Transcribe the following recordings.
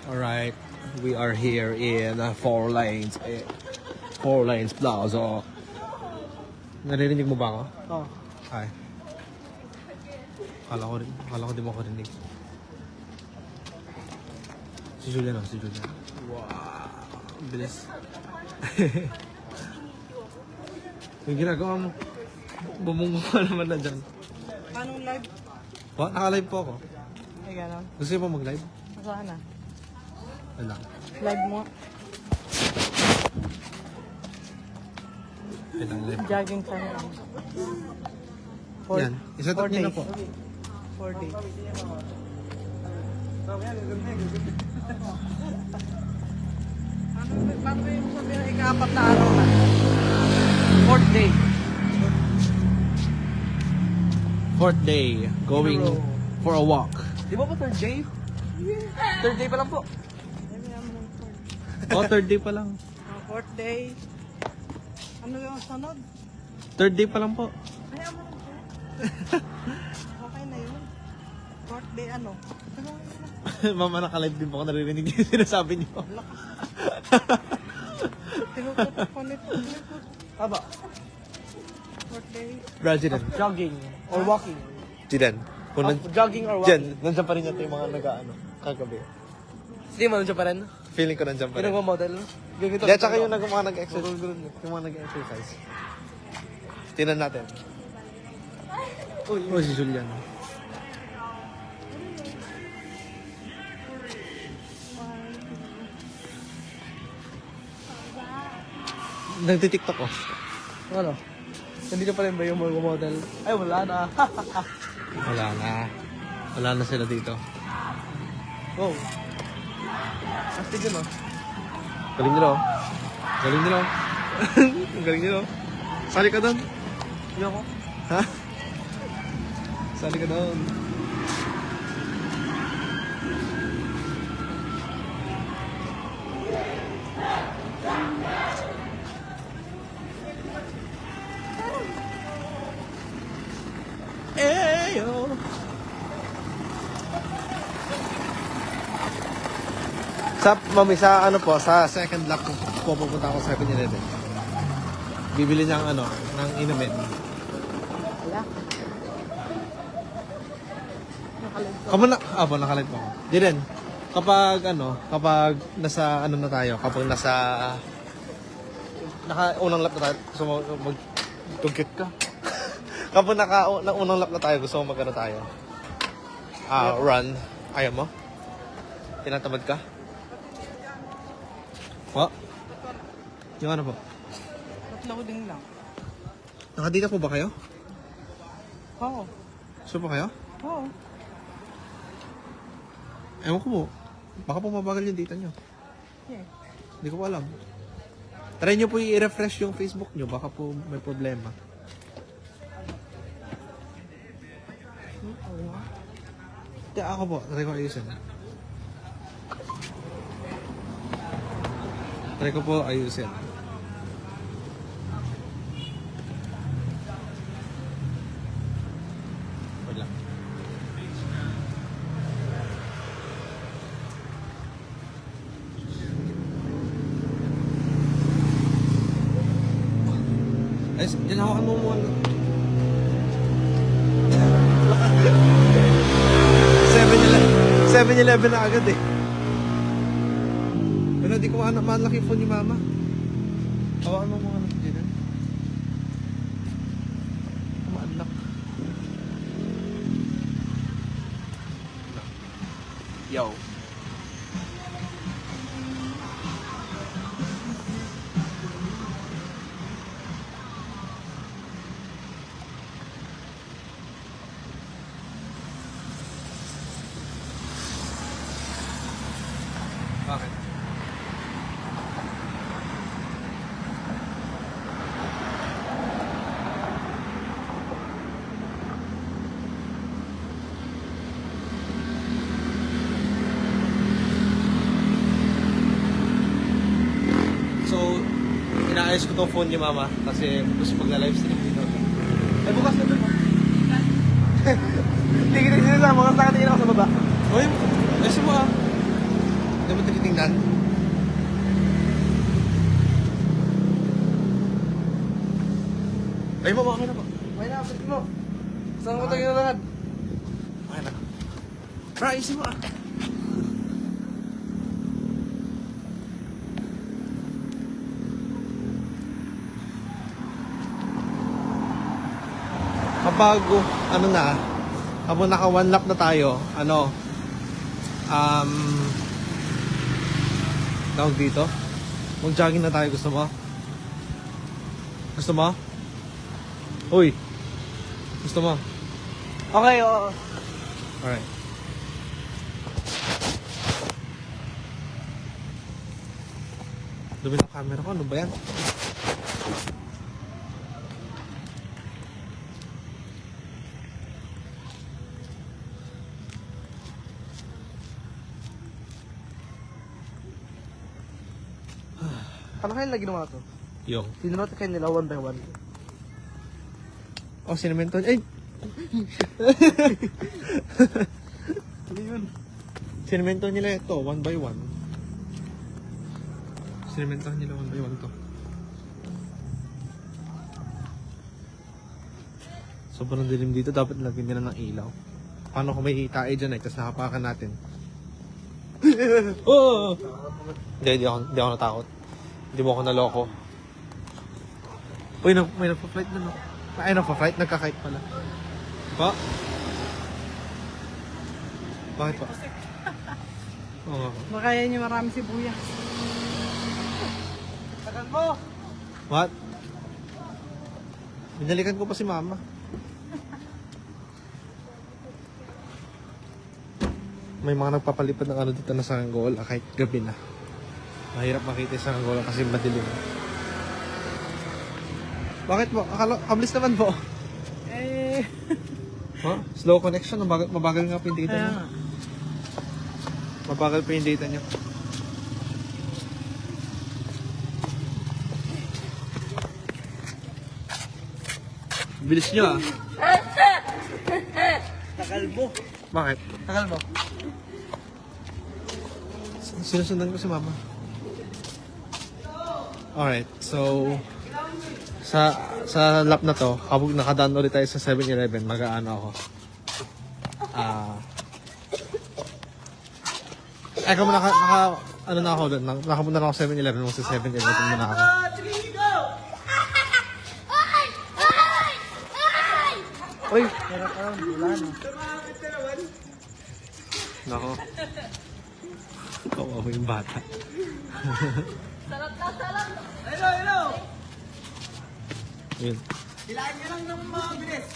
Alright, we are here in Four Lanes Plaza. Naririnig mo ba ako? Oo. Ay. Kala ko di mo ako rinig. Si Julian. Wow, ang bilis. Yung ginagawa mo, bumungo ka naman na dyan. Anong live? What? Naka-live po ako. Ay, gano'n. Gusto niyo po mag-live? Saan na? Wala. Live mo? Kailang live. Jogging ka na. Yan. Isa-top niyo na po. 4 days. Paano yung sabi na ika-apat na araw na? 4th day. Fourth day, going for a walk. Di ba po 3rd day? 3rd day pa lang po. Oh, third day pa lang. 4th day. Ano yung sunod? Third day pa lang po. Kaya mo lang po. Okay na yun. 4th day ano? Mama, naka-live din po ako, naririnig yung sinasabi niyo. Tinukot ko nito. Taba. 4th day. President. Jogging or walking. Jidan. Jogging or Diyan, nandiyan pa rin yata yung mga nag-ano, kagabi. Hindi mo nandiyan pa rin? Feeling ko nandiyan pa Yung rin. nagmamodel? Ganito. Hindi, tsaka yung mga nag-exercise. Yung mga nag-exercise. Tinan natin. Oh, si Julian. Nagtitiktok ko. Ano? Nandito pa rin ba yung model? Ay, wala na. Wala na sila dito. Wow. Astig yun, oh. Galing nila, oh. Ang galing nila, oh. Sali ka doon. Hindi ako. Ha? Sali ka doon. Eyo! Sa second lap ko pupunta ako sa 7-Eleven. Bibili niya ng inumin. Wala. Nakalive po ako. Di rin. Kapag nasa na tayo, unang lap na tayo, gusto mo mag-tugkit ka. Kapag unang lap na tayo, gusto mo tayo. Run. Ayaw mo? Tinatamad ka? Po? Yung ano po? Tatlo ko din lang. Nakadita po ba kayo? Oo. Sure po kayo? Oo. Ewan ko po. Baka po mabagal yung data nyo. Yeah. Hindi ko po alam. Try nyo po i-refresh yung Facebook nyo. Baka po may problema. Hindi, ako po. Try ko ayusin. Wala. Ay, dinahawakan mo muna. 7-Eleven na agad eh. Pero di ko malaki phone ni Mama. Hawakan mo muna sa dyan. Ma-unlock. Yo. Bakit? inaayos ko tong phone ni Mama kasi gusto pag-live stream dito. Ay, bukas na doon. Hindi kita sinasama. Kasi nakatingin ako sa baba. Uy, ayos mo ah. Hindi mo Yan. Ay mo, okay na po. May na-update mo. Saan ko tayo nalakad? Okay na. Tara, isin mo ah. Kapag, ano na, kapag naka one lap na tayo, ano, tawag dito, mag-jogging na tayo, gusto mo? Gusto mo? Uy! Gusto mo? Okay, oo. Alright. Dumi ng camera ko, ano ba yan? Paano kaya nila ginawa to? Yung. Tinurot kayo nila one by one. Oh, sinimento. Ay! Ano yun? Sinimento nila ito, one by one. Sinimento nila one by one to. Sobrang dilim dito, dapat lagyan nila ng ilaw. Paano kung may tae dyan tapos nakapakan natin? Oh! Hindi ako natakot. Hindi mo ako naloko. Uy, may nagpa-flight na no? Ay, nagpa-flight? Nagka-kite pala. Pa? Bakit pa? Oo nga. Makaya niyo marami sibuyas. Tagal mo! What? Binalikan ko pa si mama. May mga nagpapalipad ng ano dito na Saranggola kahit gabi na. Mahirap makita yung Saranggola kasi madilim. Bakit po? Kabilis naman po. Eh... Huh? Slow connection. Mabagal nga po yung data Kaya niyo. nga. Mabagal pa yung data niyo. Bilis niyo ah. Tagal mo. Bakit? Tagal mo. Sinusundan ko si mama. Alright, so sa lap na to, kapag nakadaan ulit tayo sa 7-Eleven, mag-aano ako. Ay, kung ano na ako doon, nakapunta na ako sa 7-Eleven, sa 7-Eleven muna ako. Uy, meron ka lang. Wala na. Nako. Kawawa yung bata. Hello! Yun. Ilaan nyo lang ng mga bilis.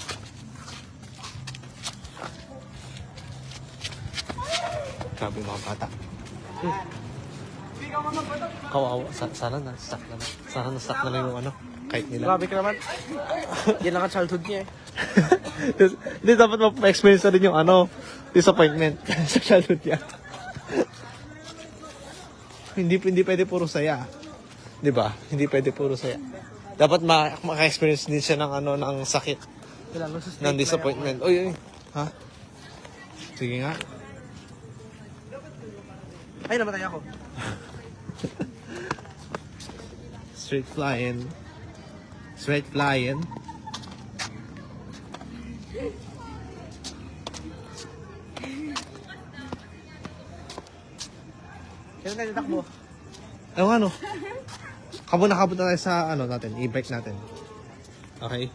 Grabe yung mga bata. Hindi ka mamagpatok. Kawawa. Sana na-stuck na. Sana na-stuck na lang yung ano, kahit nila. Grabe ka naman. Yan lang ang childhood niya eh. Hindi, dapat ma-experience na rin yung ano, disappointment sa childhood niya. Hindi pwede puro saya. 'Di ba? Hindi pwede puro saya. Dapat maka-experience din siya ng ano, ng sakit, Kailangan sa ng disappointment. Uy. Ha? Sige nga. Ay, namatay ako. Straight flying. Straight flying. Kailan tayo takbo? Ano ano? Kabon na tayo sa ano natin, e-bike natin. Okay?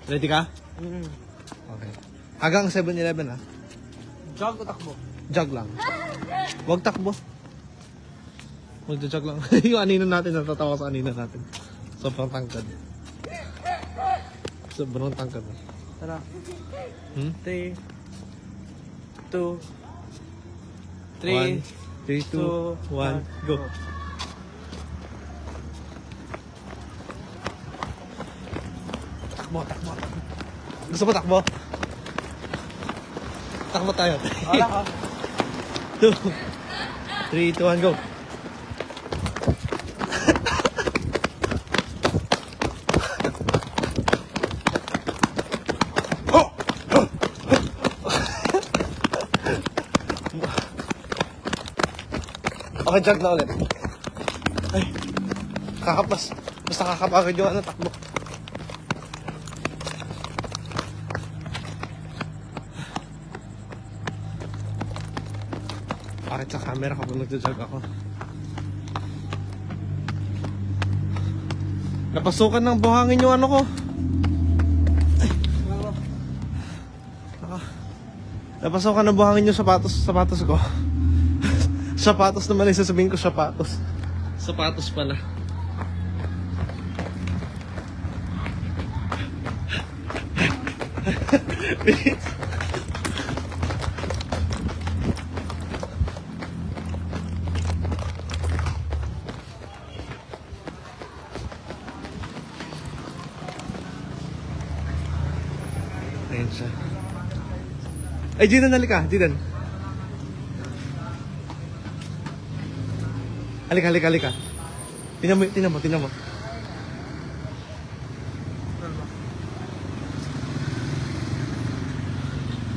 Ready ka? Okay. Hanggang 7-Eleven ha? Jog o takbo? Jog lang. Huwag takbo. Magja-jog lang. Yung anino natin, natatawa sa anino natin. Sobrang tangkad. Sobrang tangkad. Tara. 3, 2, 3, 3, 2, 1, go. Takbo. Gusto mo takbo? Takbo tayo. Wala ka. 2, 3, 2, 1, go. Okay, jog na ulit. Ay, basta kakapagod yung ano, takbo. Bakit sa camera kapag nagja-jog ako? Napasukan ng buhangin yung ano ko. Napasukan ng buhangin yung sapatos ko. Sapatos naman yung sasabihin ko, sapatos. Sapatos pala. Ayan siya. Ay, Jidan, halika. Jidan. Halika. Tingnan mo.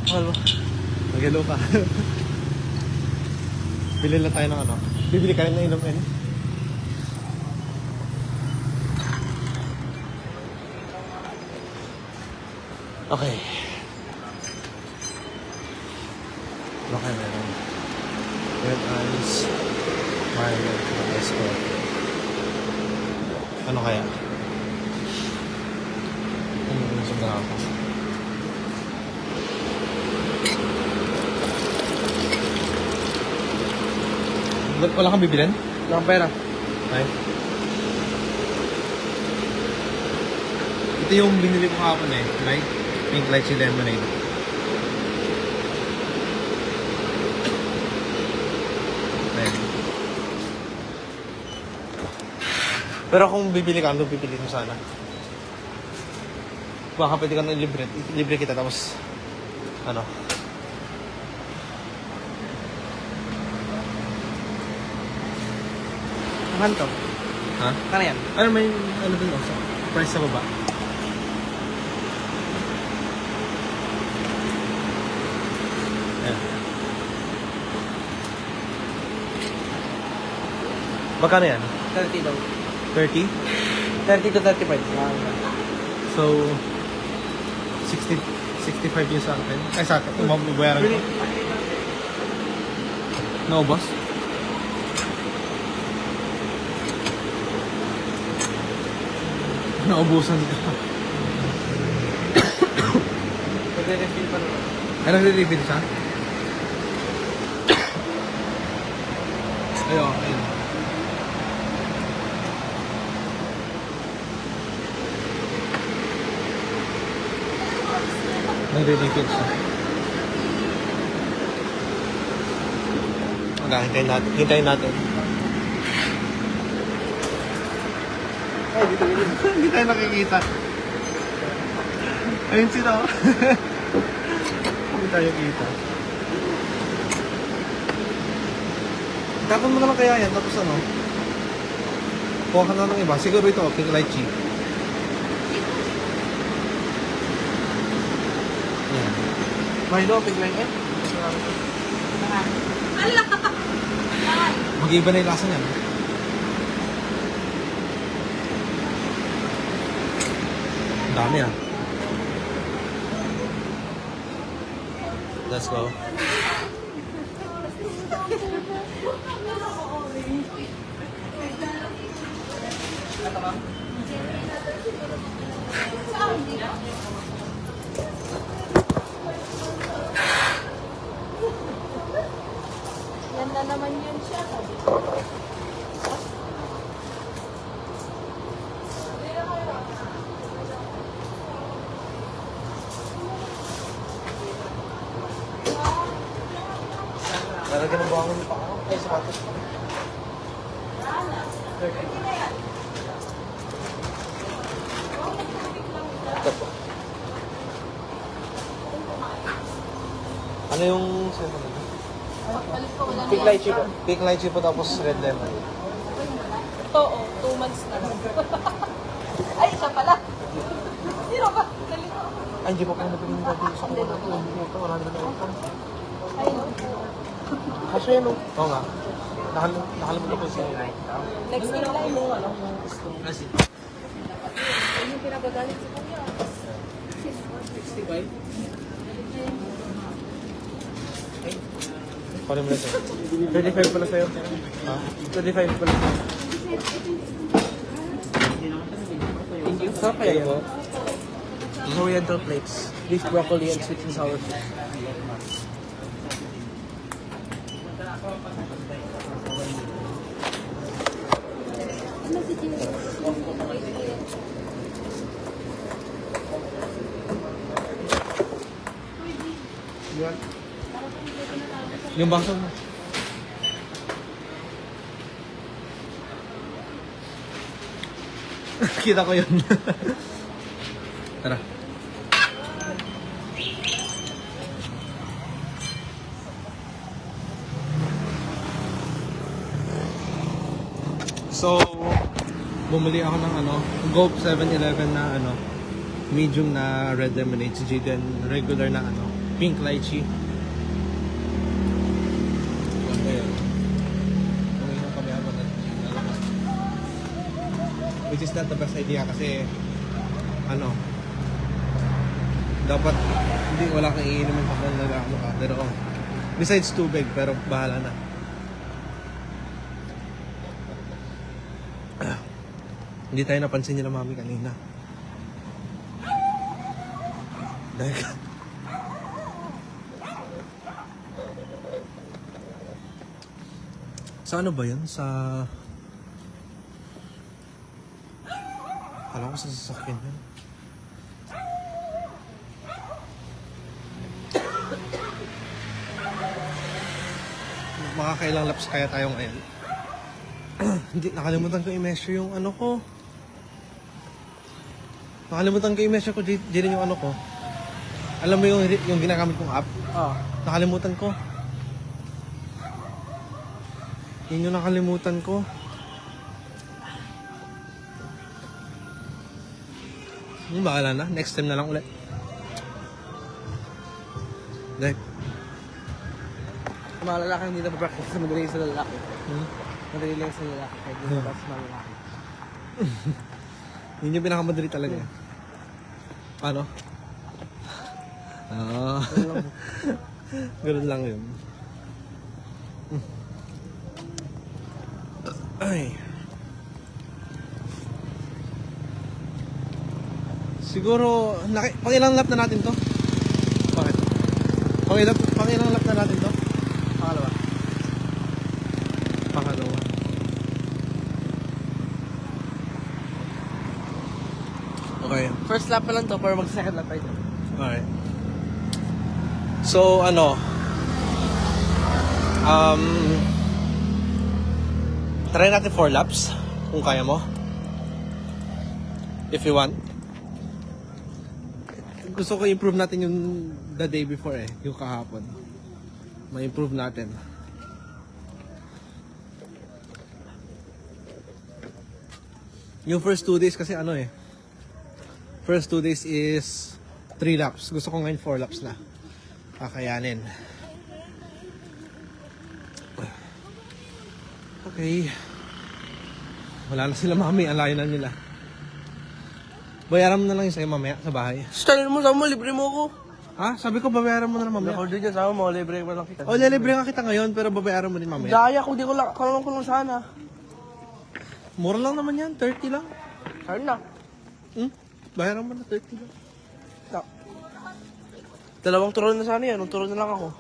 Mahal mo. Magalo ka. Bili lang tayo ng ano. Bibili ka rin ng inumin. Okay. Okay, meron. Red eyes. Violet. Ice cold. Ano kaya? Umusog na ako. Wala kang bibilin? Wala kang pera. Ay. Ito yung binili ko kahapon eh. Right? Pink lychee lemonade. Ayan. Pero kung bibili ka, ano bibili mo sana? Baka pwede ka nang libre kita tapos ano? Mahal to. Ha? Kano yan? Ano may ano dun sa price sa baba? Ayan. Magkano yan? 30 daw. 30? 30 to 35. So 65 yung sa akin. Ay sa akin, mababayaran ko. No, boss? Naubusan ka. Magre-refill pa naman. Ay, nagre-refill siya? Ayun, ayun. Nagre-refill siya. Hintayin natin. Ay, dito. Hindi tayo nakikita. Ayun sila. Hindi tayo kita. Tapon mo na lang kaya yan, tapos ano? Kuha ka na ng iba. Siguro ito, pink lychee. Yan. Milo, piglang eh. Mag-iba na yung lasa niyan. Ang dami ah. Let's go. Yan na naman yun siya. Lalagyan ng buhangin pa ako. Ay, sapatos pa. Ito po. Ano yung sa'yo na? Palit ko wala na Pig yan. lychee po. Pink lychee po tapos red lemon. Ito, 2 months na lang. Ay, siya pala. Sino ba? Galito. Ay, hindi pa po nabigyan ng dati sa kuha na ito. Wala nila na ito. Ayun. Kasi yun, oh. Oo nga. Nakalimutan ko siya. Next in line mo. Kasi, Yung pinapagalit si Kuya. 65? Paano mo na sa'yo? 25 pala sa'yo. Ha? 25 pala sa'yo. Thank you. Sarap kaya yun? Oriental plates. Beef broccoli and sweet and sour fish. Yung baso mo. Kita ko yun. Tara. So, bumili ako ng Go 7-Eleven na medium na red lemonade, si Jaden regular na pink lychee. Uminom kami ako ng which is not the best idea kasi dapat wala kang iinumin pag nag-ano ka, pero besides tubig, pero bahala na. Hindi tayo napansin nila mami kanina. Dahil sa ano ba yun? Alam ko sa sasakyan yun. Makakailang laps kaya tayo ngayon. Hindi, nakalimutan ko i-measure yung ko. Nakalimutan ko i-measure ko din yung ko. Alam mo yung ginagamit kong app? Nakalimutan ko. Yun yung nakalimutan ko. Bahala na. Next time na lang ulit. Dahil. Mga lalaki hindi na pa-practice sa madali sa lalaki. Madali lang sa lalaki. Kahit hindi na sa mga lalaki. Yun yung pinakamadali talaga. Paano? Ganun lang yun. Ay. Siguro, pang ilang lap na natin to? Bakit? Pang ilang lap na natin to? Pangalawa. Pangalawa. Okay. First lap pa lang to, pero mag-second lap tayo. Alright. So, try natin 4 laps kung kaya mo. If you want. Gusto ko improve natin yung the day before yung kahapon. Ma-improve natin. Yung first 2 days kasi first 2 days is 3 laps. Gusto ko ngayon 4 laps na. Kakayanin. Okay. Wala na sila mami. Ang layo na nila. Bayaran mo na lang yung sa'yo mamaya sa bahay. Style mo, sama mo, libre mo ako. Ha? Sabi ko babayaran mo na lang mamaya. Ako din dyan, sama mo, libre mo lang kita. O, lilibre nga kita ngayon pero babayaran mo din mamaya. Daya, kung di ko lang, ko lang sana. Mura lang naman yan. 30 lang. Saan na? Bayaran mo na 30 lang. Dalawang turon na sana yan, turon na lang ako.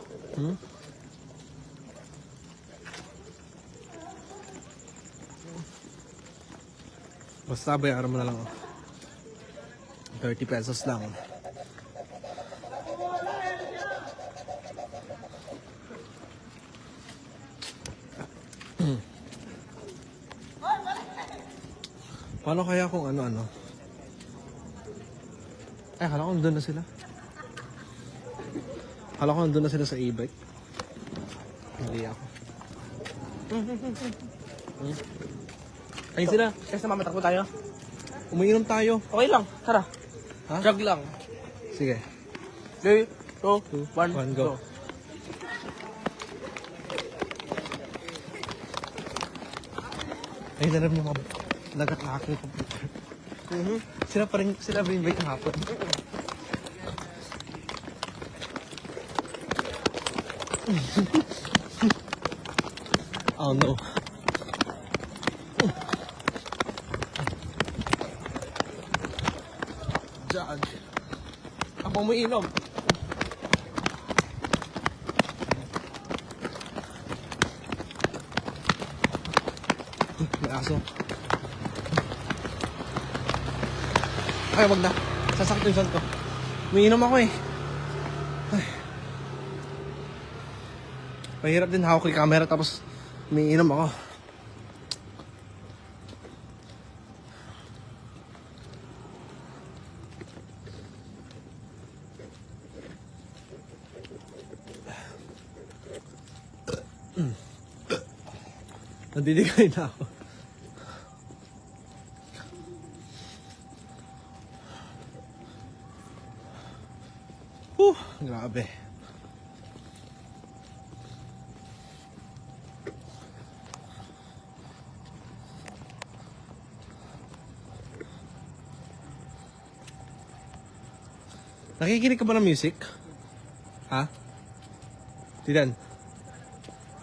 Basta bayaran mo na lang. 30 pesos lang. Paano kaya kung ano? Akala ko nandun na sila. Akala ko nandun na sila sa e-bike. Hindi ako. Ayun sila. Kasi mamatakbo tayo. Umiinom tayo. Okay lang, tara. Ha? Jog lang. Sige. 3, 2, 1, One, go. go. Ayun na rin yung mga nag-attack ng computer. Sila pa rin ba yung kahapon? Oh no. Judge. Ako umiinom. May aso. Ay, wag na. Sasakit yung son ko. Umiinom ako eh. Ay. Mahirap din hawak yung camera tapos umiinom ako. Nandidigay na ako. Grabe. Nakikinig ka ba ng music? Ha? Tidan?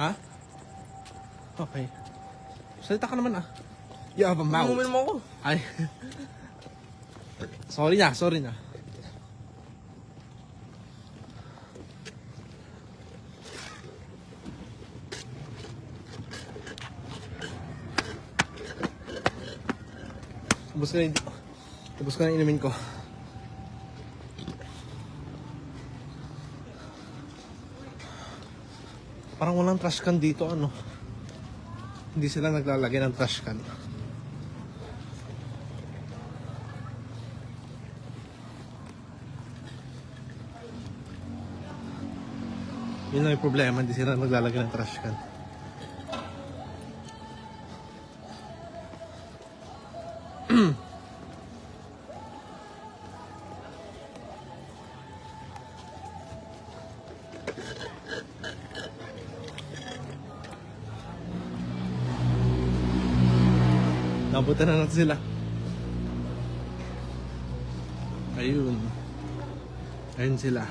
Ha? Okay. Salita ka naman ah. You have a mouth. Umumin mo ako. Ay. Sorry na. Ubus ko na inumin ko. Parang walang trash can dito, ano. Hindi sila naglalagay ng trash can. Yun lang yung problema, hindi sila naglalagay ng trash can. Nabutan na natin sila. Ayun. Ayun sila.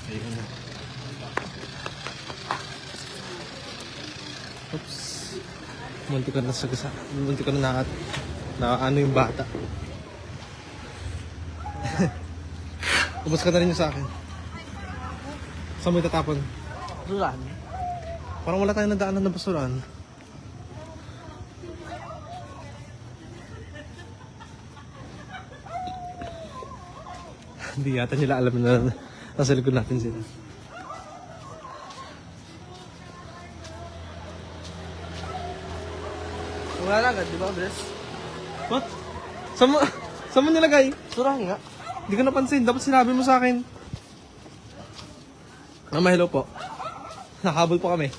Ayun na. Oops. Munti ko na ano yung bata. Ubus ka na rin yung sa akin. Saan mo itatapon? Dulan. Parang wala tayong nadaanan ng basuran. Hindi yata nila alam na nasa likod natin sila. Wala na agad, di ba, Bres? What? Saan mo nilagay? Surahin nga. Hindi ko napansin. Dapat sinabi mo sa akin. Mama, hello po. Nakahabol po kami.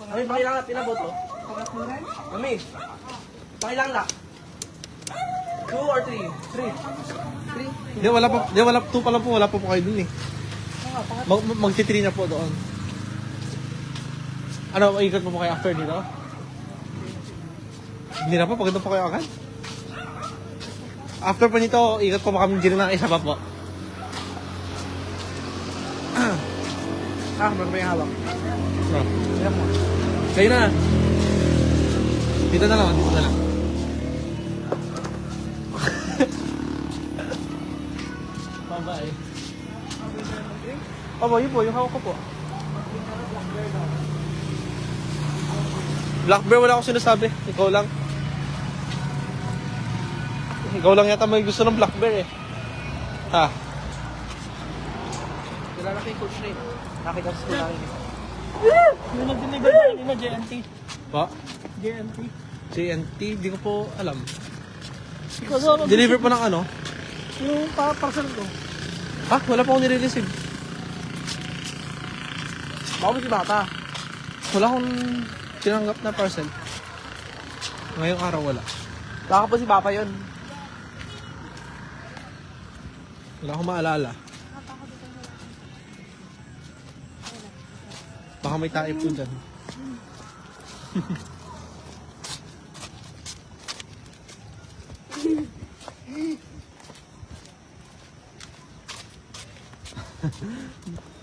Mami, pakilang na pinaboto. Mami, pakilang na. 2 or 3? 3. Hindi, wala pa. Hindi, wala. 2 pa lang po. Wala pa po kayo dun eh. Magti-3 na po doon. Ano, ikot mo po kayo after dito? Hindi na po, pagod po kayo agad. After po nito, ikot po kami dito ng isa pa po. Meron ba yung hawak? No. Meron mo. Kayo na. Dito na lang, dito na lang. Bye-bye. Opo, yun po, yung hawak ko po. Black bear, wala akong sinasabi. Ikaw lang. Ikaw lang yata may gusto ng black bear eh. Ha? Kilala kay Coach Ray. Nakita sa sila namin. May nag-deliver na kanina, JNT. Pa? JNT. JNT? Di ko po alam. Ikaw daw, Deliver po ng ano? yung parcel ko. Ha? Wala pa akong nire-receive. Baka mo si Bata. Wala akong tinanggap na parcel. Ngayong araw wala. Baka po si Papa yun. Wala akong maalala. Baka may taip po dyan.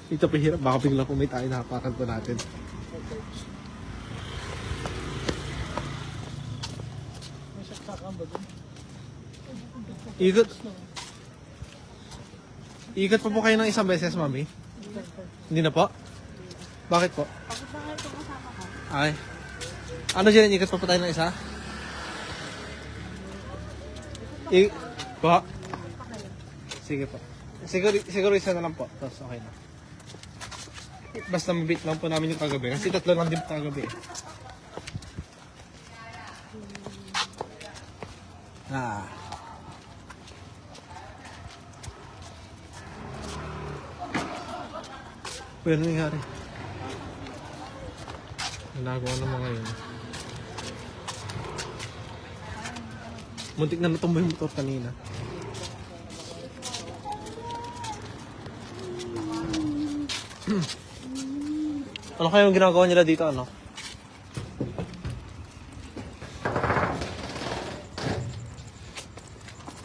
Ito pahirap. Baka biglang kung may tayo nakapakan po natin. Ikot. Ikot pa po kayo ng isang beses, Mami? Hindi na po? Bakit po? Ay. Ano dyan? Ikot pa po tayo ng isa? Po? Sige po. Siguro isa na lang po. Tapos okay na. Basta mabit lang po namin yung kagabi. Kasi 3 lang din po kagabi. Ah. Pero nangyari. Nagawa ng mga yun. Muntik na natumba yung motor kanina. Ano kayong ginagawa nila dito, ano?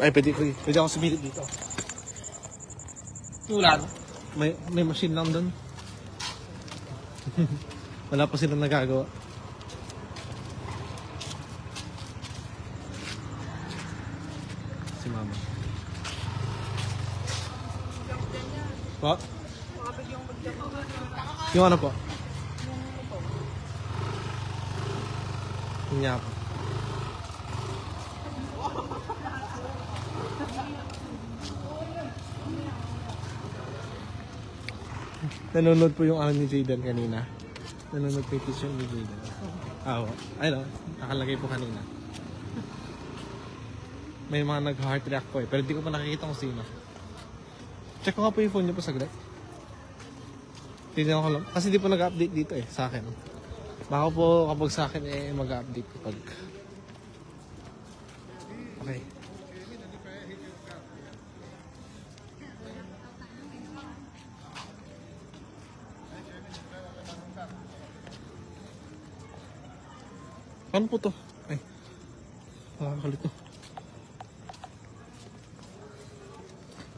Ay, pwede ako sumilip dito. Wala. May machine lang doon. Wala pa silang nagagawa. Si Mama. Po? Yung ano po? Yung niya po. Nanonood po yung ano ni Jayden kanina. Nanonood po yung picture ni Jayden. Oo. Ayun, nakalagay po kanina. May mga nag-heart react po eh. Pero di ko pa nakikita kung sino. Check ko nga po yung phone niyo po saglit. Tignan ko lang. Kasi di po nag-update dito eh, sa akin. Baka po kapag sa akin eh mag-update kapag... Okay. Ano po to? Ay. Nakakalit to.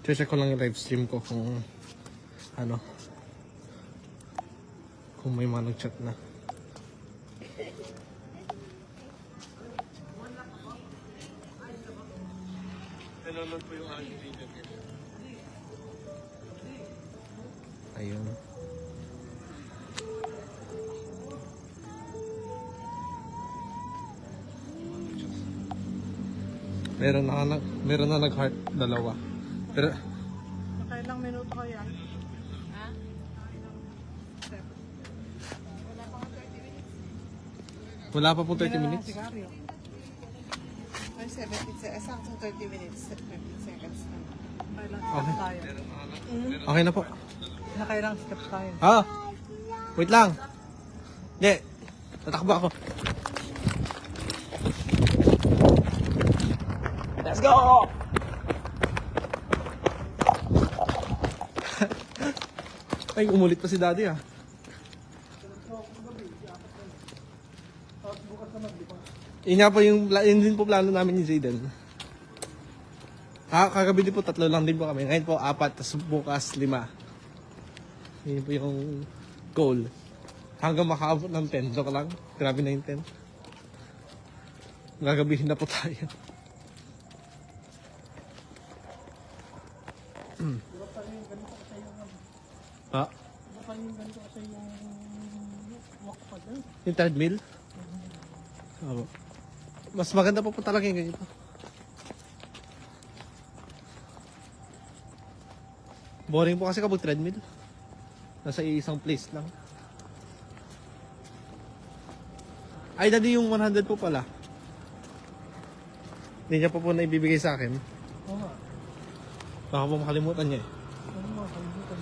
Check ko lang yung live stream ko kung ano. Kung may mga nag-chat na. Nanonood po yung aking video. Ayun. Meron na nag-heart, 2. Pero Nakailang minuto kaya? wala pa pong 30 minutes. Sigario. Ay, 70, saktong 30 minutes, 15 seconds na. Nakailang Okay. step tayo. Okay na po. Nakailang step tayo. Ah! Wait lang. Hindi. Tatakbo ako. Let's go! Ay, umulit pa si Daddy ah. Yun nga po yun din po plano namin ni Zayden. Kagabi din po 3 lang din po kami. Ngayon po 4, tapos bukas 5. Yun po yung goal. Hanggang makaabot ng 10. Joke lang. Grabe na yung 10. Gagabihin na po tayo. Ha? Yung treadmill? Oo. Mas maganda po talaga yung ganito. Boring po kasi kapag treadmill. Nasa isang place lang. Ay, Daddy, yung 100 po pala. Hindi niya pa po na ibibigay sa akin. Oo nga. Baka po makalimutan niya eh. Ano mga kalimutan?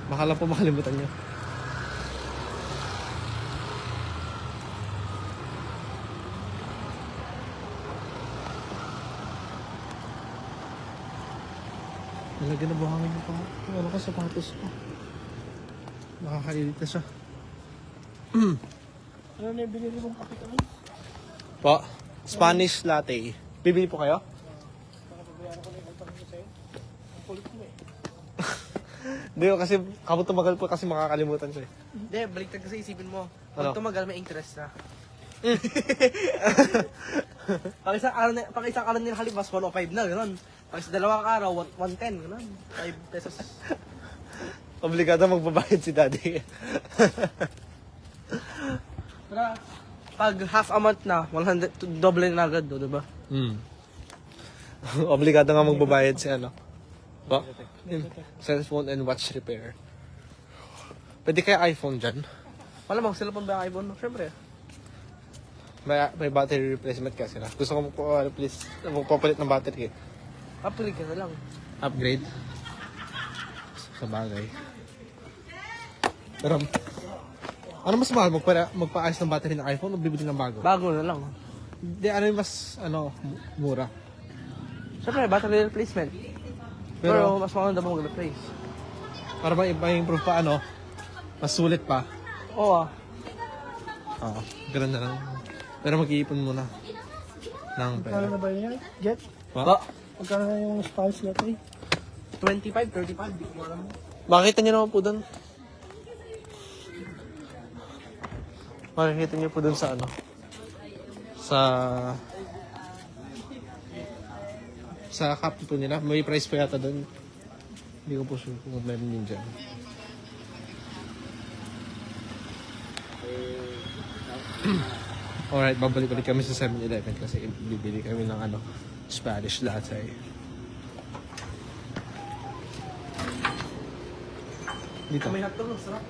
Baka lang po makalimutan nyo. Nalagyan na buhangin yung pang... Ano ka, sapatos ko. Nakakailita siya. Ano na yung binili mong kape kami? Po, Spanish latte. Bibili po kayo? Nakapabayaan ko na yung utang ko sa'yo. Ang kulit mo eh. Hindi, kasi kapag tumagal po kasi makakalimutan ko eh. Hindi, baliktad kasi isipin mo. Ano? Pag tumagal, may interest na. pag isang araw nila halimas, 105 na, gano'n. Pag sa dalawang araw, 110, gano'n. 5 pesos. Obligado magbabayad si daddy. Pero, pag half a month na, 100, doble na agad, do, diba? Obligado nga magbabayad si ano. Ba? Cellphone and watch repair. Pwede kaya iPhone dyan? Wala bang cellphone ba ang iPhone? Siyempre. May battery replacement kasi sila. Gusto ko magpapalit ng battery eh. Upgrade ka na lang. Upgrade. Sa bagay. Pero, ano mas mahal? Magpa-ayos ng battery ng iPhone o bibili ng bago? Bago na lang. Hindi, ano yung mas, mura? Siyempre, battery replacement. Pero mas maganda mo mag-replace. Para ba iba-improve pa, mas sulit pa. Oo Oo, ganun na lang. Pero mag-iipon muna ng Magkano pera. na ba yan? Jet? Ba? Magkano na yung Spanish latte? 25, 35, di ko alam. Makikita niyo naman po doon. Makikita niyo po doon sa sa cup po nila. May price pa yata doon. Hindi ko po sure kung meron din dyan. Alright, babalik-balik kami sa 7-Eleven kasi bibili kami ng Spanish latte. Dito. May hotdog, sarap.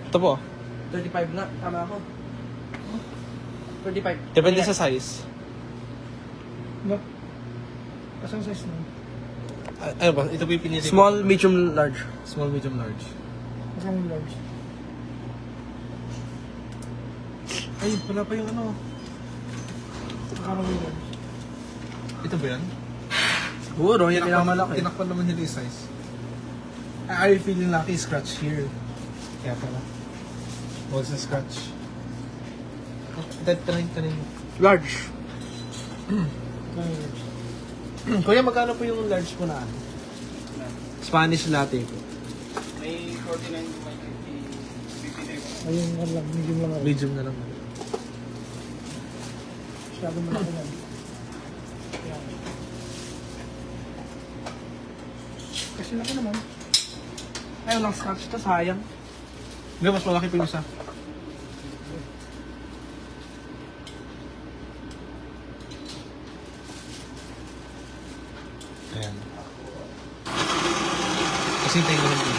Ito po. 35 na, tama ako. 35. Depende sa size. No. Kasang size na? Ano ba? Ito po yung pinili. Small, medium, large. Small, medium, large. Kasang large? Ay, wala pa yung Magkano yung large? Ito ba yan? Siguro, yung pinakamalaki. Tinakpan naman nila yung size. Are you feeling lucky? Scratch here. Kaya pala. Huwag sa scratch. Tanin. Large. Magkano yung large? Kuya, magkano po yung large po na Spanish latte po. May 49, may 50. Ayun lang, medium lang. Medium na lang. Masyado malaki yan. Yan. Kasi laki naman. Ayaw lang scratch to, sayang. Hindi, mas malaki po yung isa. Ayan. Kasi tayo ko lang po.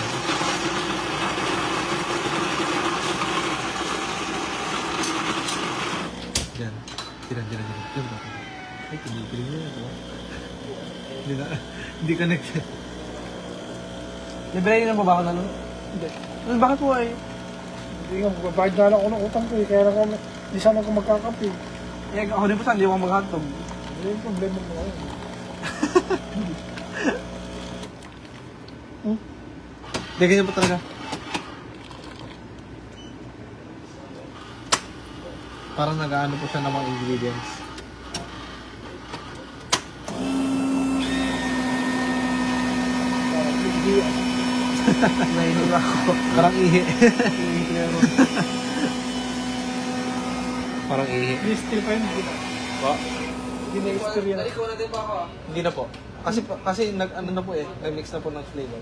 Yan. Diyan. Ay, pinipili niya ako. Hindi connected. Libre na po ba ako na nun? Hindi. Bakit po ay? Hindi nga, magbabayad na lang ako ng utang ko eh. Kaya lang ako, di sana ako magkakape. Eh, ako din po saan, hindi ako mag-hotdog. Hindi yung problema mo ngayon. Hindi, ganyan po talaga. Parang nag-ano po siya ng mga ingredients. Hindi. Nahinig ako. Parang ihi. Parang ihi. Hindi still pa yun. Hindi na. Po? Hindi na experience. Naliko na din pa ako. Hindi na po. Kasi nag-ano na po eh. Nag-mix na po ng flavor.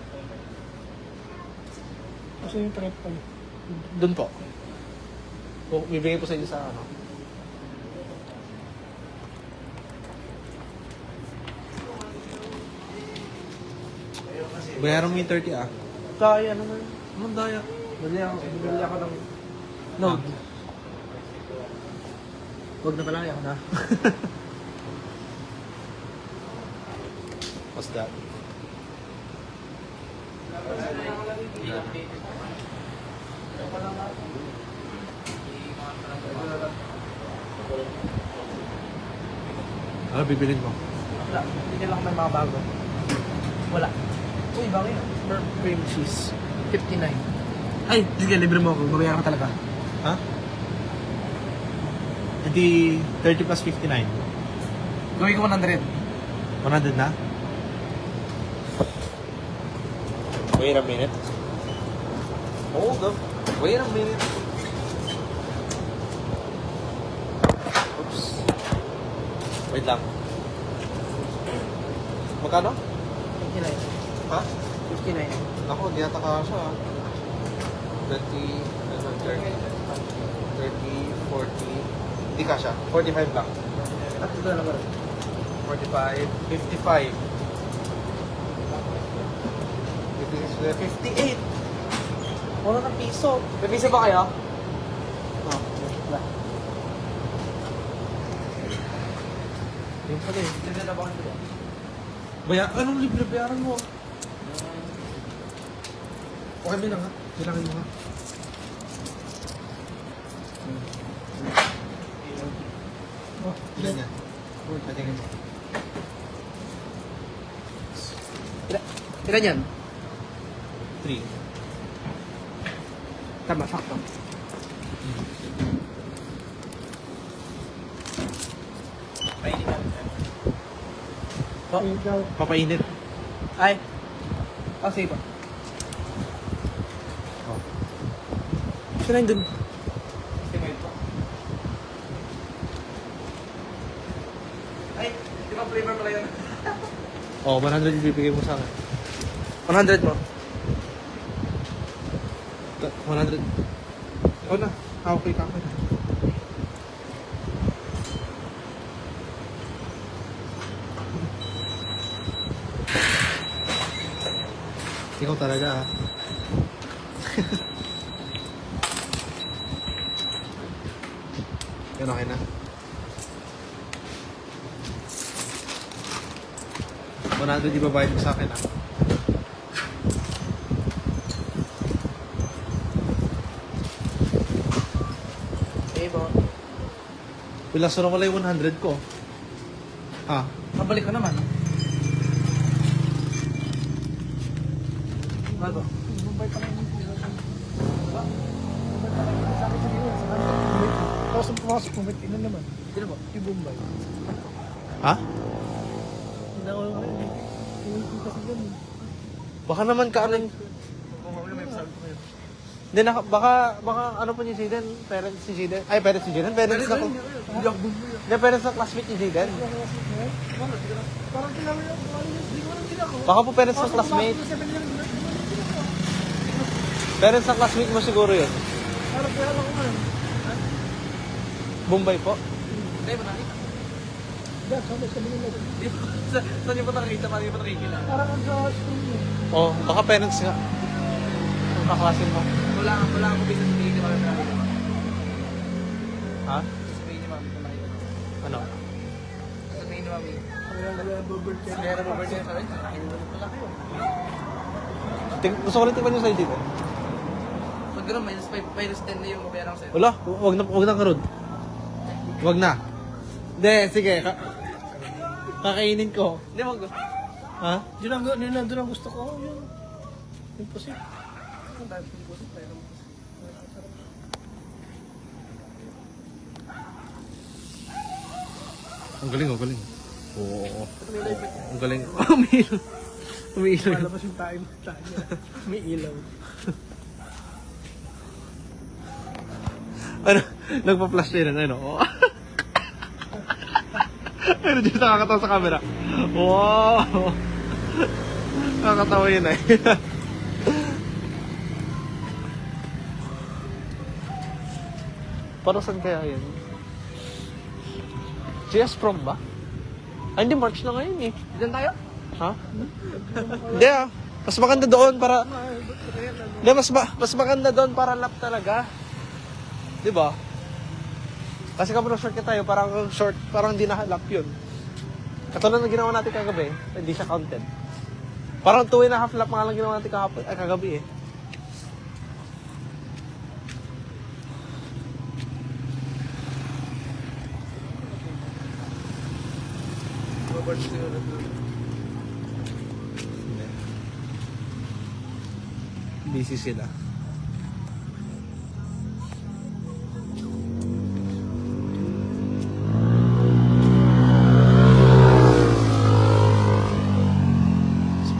Kasi yung trip pa yun. Doon po. Bibigay po sa inyo sa Bayaran mo yung 30 ah. Kaya naman. Anong daya? Bili ako ng Node. Huwag na pala, ayaw na. What's that? Ano bibilin mo? Wala. Hindi lang may mga bago. Wala. Uy, bago yun. Burnt cream cheese. 59. Ay, sige, libre mo ako. Babayaran ka talaga. Ha? Hindi 30 plus 59. Gawin ko 100. 100 na? Wait a minute. Hold up. Wait a minute. Oops. Wait lang. Magkano? 59. Ha? 59. Ako, di yata ka siya. 20, 30, 40. Hindi ka siya. 45 lang. At ito na naman. 45, 55. 58. Wala ng piso. May piso ba kayo? Oh. Wala. Yung pala eh. Libre na ba kayo? Anong libre bayaran mo? Okay, bilang ha. Bilangin mo ha. Oh, ilan yan? Patingin mo. Ilan yan? 3. Tama, sakto. Papainit. Ay. Sige pa. Oh. Sino yun dun? Ay, di ba flavor pala yun? Oh, 100 yung bibigay mo sa akin. 100 mo. 100. Ikaw na. Okay ka ako na. Ikaw talaga ha. Yan okay na. 100 ibabayad mo sa akin ha. Okay po. Pilaso na wala yung 100 ko. Ah, Mabalik ka naman. Bago. Bombay pa lang yung Bombay pa lang yung sa akin sa dito. Sa kanila. Tapos nung pumasok, Bombay, tingnan naman. Sino po? Yung Bombay. ha? Hindi ako yung yung kasi yan. Baka naman ka ano. Hindi na baka ano po ni Zidane, parents ni Zidane. Ay, parents ni Zidane, parents na Hindi ako Bombay. Hindi, parents na classmate ni Zidane. Parang kilala yung hindi ko alam din ako. Baka po parents ng classmate. Parents ng classmate mo siguro yun. Parang kilala ko nga. Bombay po. Hindi mo nakita. Diyan, sabi nila. Saan niyo pa nakikita? Paano niyo pa nakikita? Parang ang sa school niya. Oh, baka parents nga. Ang kaklasin mo. Wala akong business sa tingin ni Mami nakikita. Ha? Sa tingin ni Mami nakikita. Ano? Sa tingin ni Mami. Kaya Robert yan. Kaya Robert niya sabi, nakikita pala kayo. Gusto ko rin tingnan yung side dito. Pag gano'n, minus 10 na yung mabayaran ko sa'yo. Wala, wag na karod. Wag na. Hindi, sige. Kakainin ko. Hindi mo gusto. Doon Ha? ang gusto ko. Yun. Imposible. Ang dami ko gusto, pero Ang galing, ang galing. Oo. Ang galing. Umiilaw. Umiilaw. Malabas yung tayo. May ilaw. Ano? Nagpa-flash din, ano? Oo. Pero dito nakakatawa sa camera. Wow! Nakakatawa yun eh. Para saan kaya yun? GS Prom ba? Ay, hindi, March na ngayon eh. Diyan tayo? Ha? Hindi ah. Mas maganda doon para... Hindi, mas maganda doon para lap talaga. Di ba? Kasi kapag short ka tayo, parang short, parang di na lap yun. Katulad na ginawa natin kagabi, hindi siya counted. Parang 2.5 lap nga lang ginawa natin kagabi eh. Busy sila.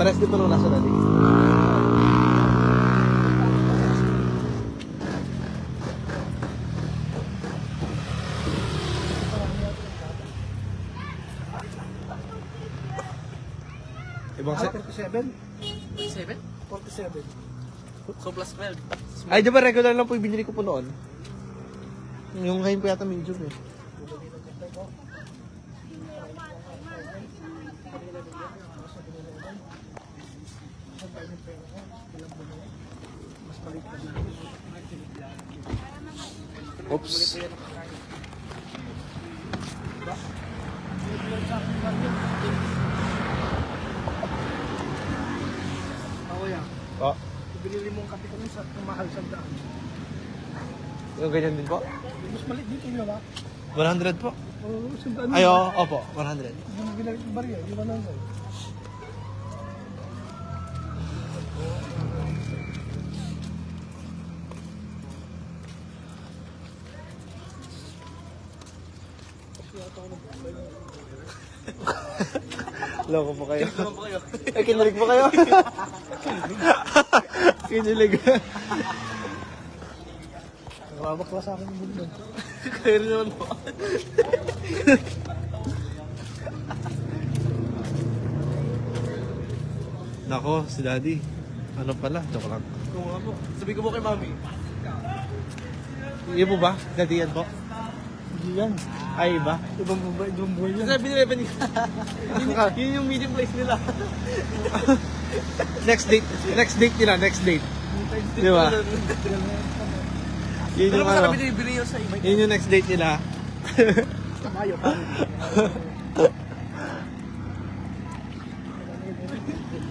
Pares din ba nung nasa dali? Ibang set? 47? 7? 47. So plus 12. Ay, di ba regular lang po yung binili ko po noon? Yung ngayon po yata medium eh. Oops. Ako yan. Oh, Binili mong kape ko sa mahal sa daan. yung ganyan din po? Mas maliit dito yun ba? 100 po. Oo, sa daan. Ay, oo, opo, 100. Yung binalik ng barya, yung 100. Loko po kayo. Naman po kayo. Ay, kinilig po kayo. Kinilig. Nakabakla sa akin yung bundon. Kayo rin naman po. Nako, si Daddy. Ano pala? Joke lang. Kung nga po. Sabi ko po kay Mami. Iyon po ba? Daddy yan po? Hindi yan. Ay, iba? Ibang buhay yan. Sabi ni Evan yun yung medium place nila. Next date nila, next date. Di ba? Yun Pero yung masarap ano, binibili yun sa iba. yun yung next date nila. Kamayo pa.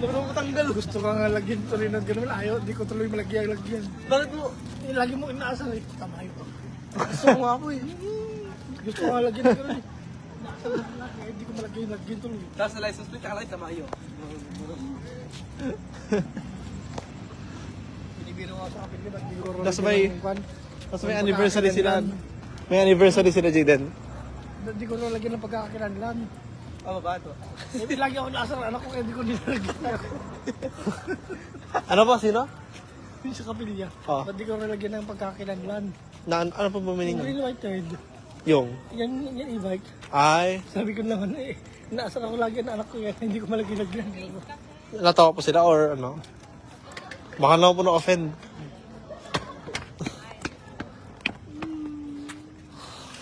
Bakit mo matanggal? Gusto ka nga lagyan tuloy ng ganun. Ayaw, di ko tuloy malagyan. Bakit mo? Lagi mo inaasal eh. Kamayo pa. Gusto ko nga po eh. Gusto ko nga lagyan ng ganun eh. Inaasal na lagi. Hindi ko malagyan tuloy. Tapos sa license plate, nakalagay Tamayo. Binibiro nga sa kapit ko. Ba't di ko Tapos lagyan may- ng kwan? Tapos may anniversary sila. May anniversary sila, Jaden. Ba't di ko lagyan ng pagkakakilanlan? Ano ba ito? Eh, lagi ako naasal anak ko kaya di ko nilagyan ako. Ano po, sino? Yung sa kapilya. Oh. Ba't di ko nilagyan ng pagkakakilanlan? Ano po ba meaning Yung nun? green white third. Yung? Yan e-bike. Ay, Sabi ko naman eh, naasal ako lagi ng anak ko yan, hindi ko malagyan. natawa po sila or ano? Baka naman po na-offend.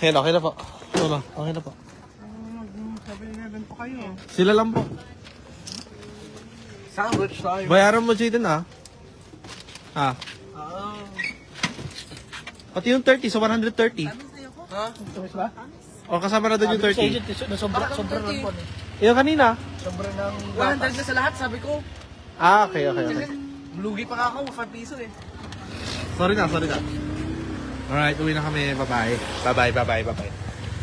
Yan, okay na po. Ano, okay na po. Sabi ni Evan po kayo. Sila lang po. Sandwich tayo. Bayaran mo, Jaden, ah. Ah. Pati yung 30, so 130. Ha? Tapos ba? O kasama na doon yung 30. Na sobra lang po. Yung kanina. Sobra ng 100 na sa lahat, sabi ko. Ah, okay, okay, okay. Lugi pa nga ako, 5 piso eh. Sorry na. Alright, uwi na kami. Bye-bye. Bye-bye.